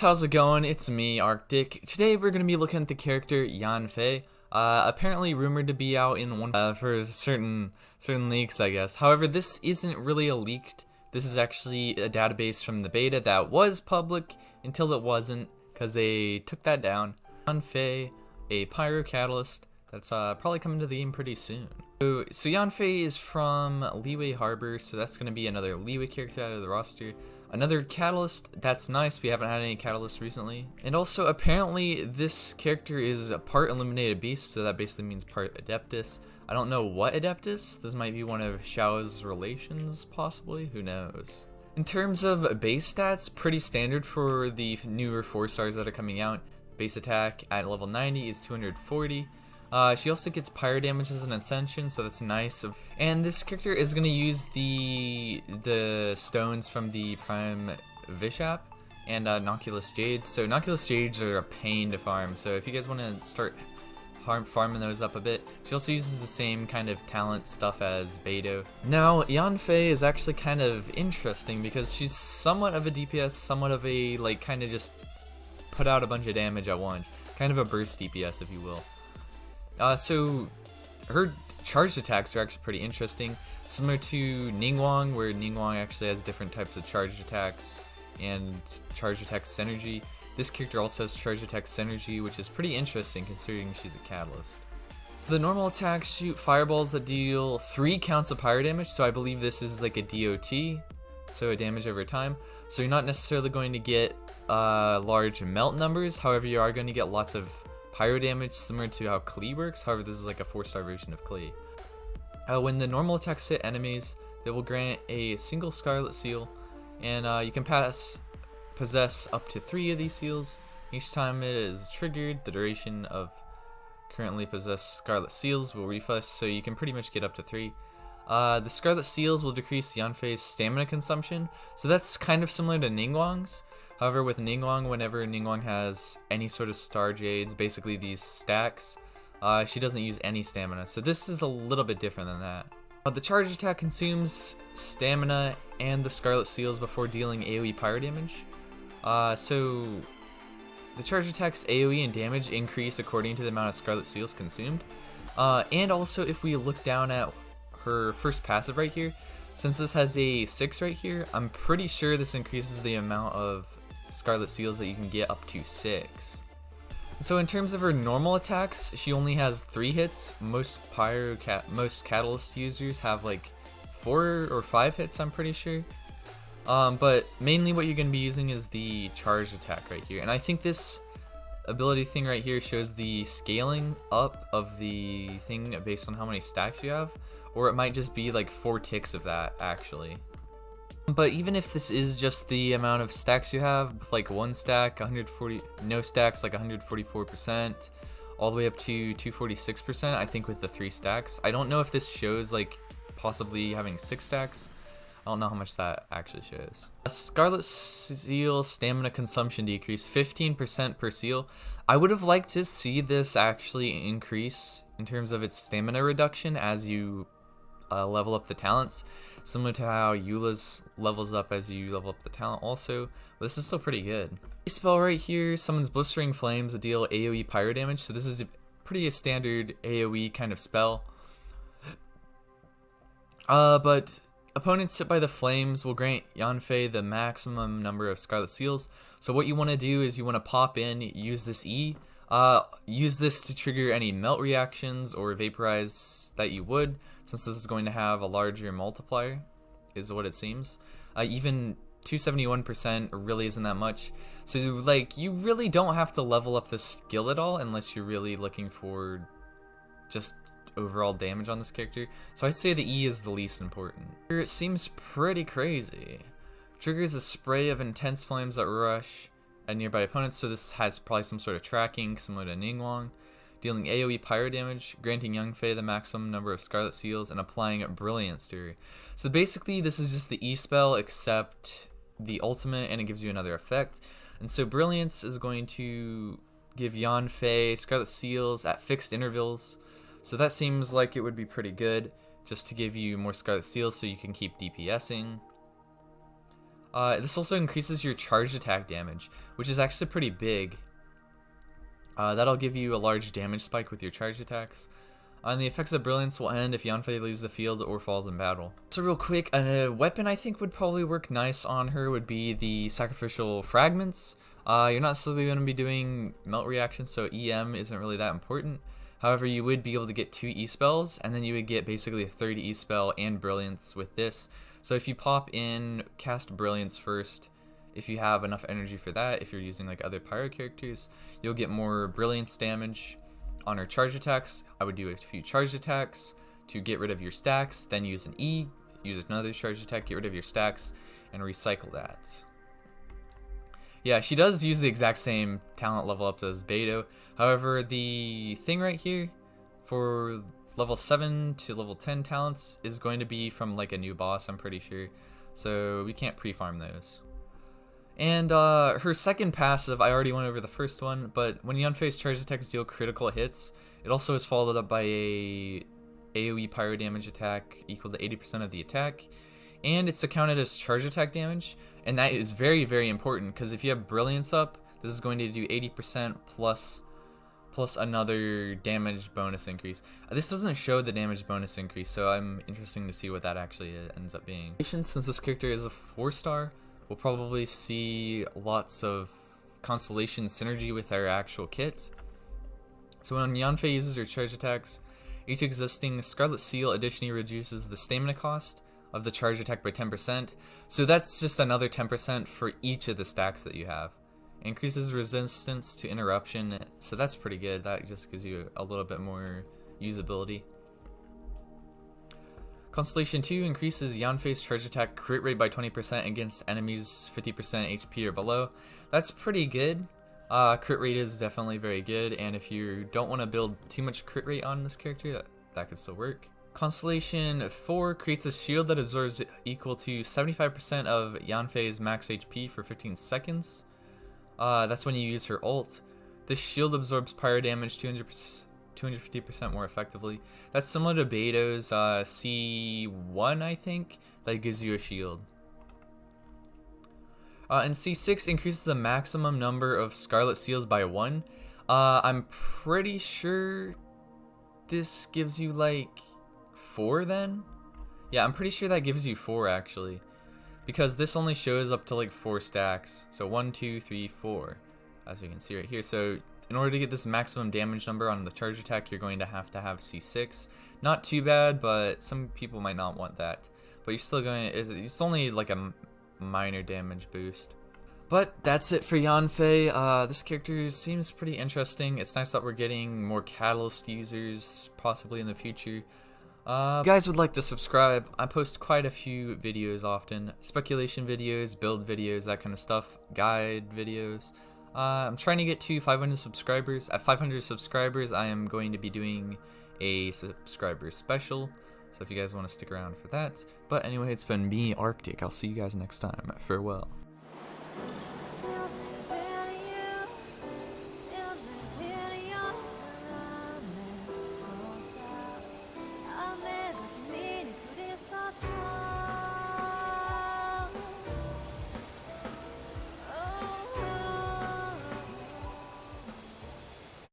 How's it going? It's me, Arctic. Today we're going to be looking at the character YanFei. Apparently rumored to be out in one for certain leaks, I guess. However, this isn't really a leaked. This is actually a database from the beta that was public until it wasn't, because they took that down. YanFei, a pyro catalyst that's probably coming to the game pretty soon. So YanFei is from Liyue Harbor, so that's going to be another Liyue character out of the roster. Another catalyst, that's nice, we haven't had any catalysts recently. And also, apparently, this character is a part Illuminated Beast, so that basically means part Adeptus. I don't know what Adeptus, this might be one of Xiao's relations, possibly, who knows. In terms of base stats, pretty standard for the newer 4 stars that are coming out. Base attack at level 90 is 240. She also gets pyro damage as an ascension, so that's nice. And this character is going to use the stones from the Prime Vishap and Noculus Jades. So Noculus Jades are a pain to farm, so if you guys want to start farming those up a bit. She also uses the same kind of talent stuff as Beidou. Now, YanFei is actually kind of interesting because she's somewhat of a DPS, somewhat of a, like, kind of just put out a bunch of damage at once. Kind of a burst DPS, if you will. So her charged attacks are actually pretty interesting, similar to Ningguang, where Ningguang actually has different types of charged attacks and charged attack synergy. This character also has charged attack synergy, which is pretty interesting considering she's a catalyst. So the normal attacks shoot fireballs that deal 3 counts of pyro damage, so I believe this is like a DOT, so a damage over time. So you're not necessarily going to get large melt numbers, however you are going to get lots of pyro damage, similar to how Klee works. However, this is like a 4-star version of Klee. When the normal attacks hit enemies, they will grant a single Scarlet Seal, and you can possess up to 3 of these seals. Each time it is triggered, the duration of currently possessed Scarlet Seals will refresh, so you can pretty much get up to 3. The Scarlet Seals will decrease YanFei's stamina consumption, so that's kind of similar to Ningguang's. However, with Ningguang, whenever Ningguang has any sort of Star Jades, basically these stacks, she doesn't use any stamina. So this is a little bit different than that. The charge attack consumes stamina and the Scarlet Seals before dealing AoE pyro damage. So the charge attack's AoE and damage increase according to the amount of Scarlet Seals consumed. And also, if we look down at her first passive right here, since this has a 6 right here, I'm pretty sure this increases the amount of Scarlet Seals that you can get up to 6. So in terms of her normal attacks, she only has 3 hits. Most catalyst users have like 4 or 5 hits, I'm pretty sure. But mainly what you're going to be using is the charged attack right here. And I think this ability thing right here shows the scaling up of the thing based on how many stacks you have. Or it might just be like 4 ticks of that, actually. But even if this is just the amount of stacks you have, with like 1 stack, 140, no stacks, like 144%, all the way up to 246%, I think with the 3 stacks. I don't know if this shows like possibly having 6 stacks. I don't know how much that actually shows. Scarlet Seal stamina consumption decrease, 15% per seal. I would have liked to see this actually increase in terms of its stamina reduction as you level up the talents, similar to how Eula's levels up as you level up the talent also, but this is still pretty good. This spell right here summons Blistering Flames that deal AoE pyro damage, so this is a standard AoE kind of spell. But opponents hit by the flames will grant YanFei the maximum number of Scarlet Seals, so what you want to do is you want to pop in, use this E, use this to trigger any melt reactions or vaporize that you would, since this is going to have a larger multiplier, is what it seems. Even 271% really isn't that much. So like, you really don't have to level up this skill at all unless you're really looking for just overall damage on this character. So I'd say the E is the least important. It seems pretty crazy. Triggers a spray of intense flames that rush at nearby opponents, so this has probably some sort of tracking similar to Ningguang. Dealing AoE pyro damage, granting YanFei the maximum number of Scarlet Seals, and applying Brilliance to her. So basically this is just the E spell except the ultimate, and it gives you another effect. And so Brilliance is going to give YanFei Scarlet Seals at fixed intervals. So that seems like it would be pretty good, just to give you more Scarlet Seals so you can keep DPSing. This also increases your charged attack damage, which is actually pretty big. That'll give you a large damage spike with your charged attacks. And the effects of Brilliance will end if YanFei leaves the field or falls in battle. So real quick, a weapon I think would probably work nice on her would be the Sacrificial Fragments. You're not necessarily going to be doing melt reactions, so EM isn't really that important. However, you would be able to get 2 E-spells, and then you would get basically a 3rd E-spell and Brilliance with this. So if you pop in, cast Brilliance first, if you have enough energy for that, if you're using like other pyro characters, you'll get more Brilliance damage. On her charge attacks, I would do a few charge attacks to get rid of your stacks, then use an E, use another charge attack, get rid of your stacks, and recycle that. Yeah, she does use the exact same talent level ups as Beidou. However, the thing right here for level 7 to level 10 talents is going to be from like a new boss, I'm pretty sure. So we can't pre-farm those. And her second passive, I already went over the first one, but when YanFei's charge attacks deal critical hits, it also is followed up by a AoE pyro damage attack equal to 80% of the attack, and it's accounted as charge attack damage, and that is very, very important, because if you have Brilliance up, this is going to do 80% plus another damage bonus increase. This doesn't show the damage bonus increase, so I'm interested to see what that actually ends up being. Since this character is a 4-star, we'll probably see lots of Constellation synergy with our actual kit. So when YanFei uses her charge attacks, each existing Scarlet Seal additionally reduces the stamina cost of the charge attack by 10%. So that's just another 10% for each of the stacks that you have. Increases resistance to interruption, so that's pretty good. That just gives you a little bit more usability. Constellation 2 increases YanFei's charge attack crit rate by 20% against enemies 50% HP or below. That's pretty good. Crit rate is definitely very good, and if you don't want to build too much crit rate on this character, that could still work. Constellation 4 creates a shield that absorbs equal to 75% of YanFei's max HP for 15 seconds. That's when you use her ult. This shield absorbs pyro damage 250% more effectively. That's similar to Beidou's C1, I think, that gives you a shield. And C6 increases the maximum number of Scarlet Seals by 1. I'm pretty sure this gives you like 4 then? Yeah, I'm pretty sure that gives you 4 actually. Because this only shows up to like 4 stacks. So 1, 2, 3, 4. As you can see right here. So in order to get this maximum damage number on the charge attack, you're going to have C6. Not too bad, but some people might not want that. But you're still going to, it's only like a minor damage boost. But that's it for YanFei. This character seems pretty interesting. It's nice that we're getting more catalyst users possibly in the future. If you guys would like to subscribe, I post quite a few videos often. Speculation videos, build videos, that kind of stuff, guide videos. I'm trying to get to 500 subscribers. At 500 subscribers, I am going to be doing a subscriber special. So if you guys want to stick around for that. But anyway, it's been me, Arctic. I'll see you guys next time. Farewell.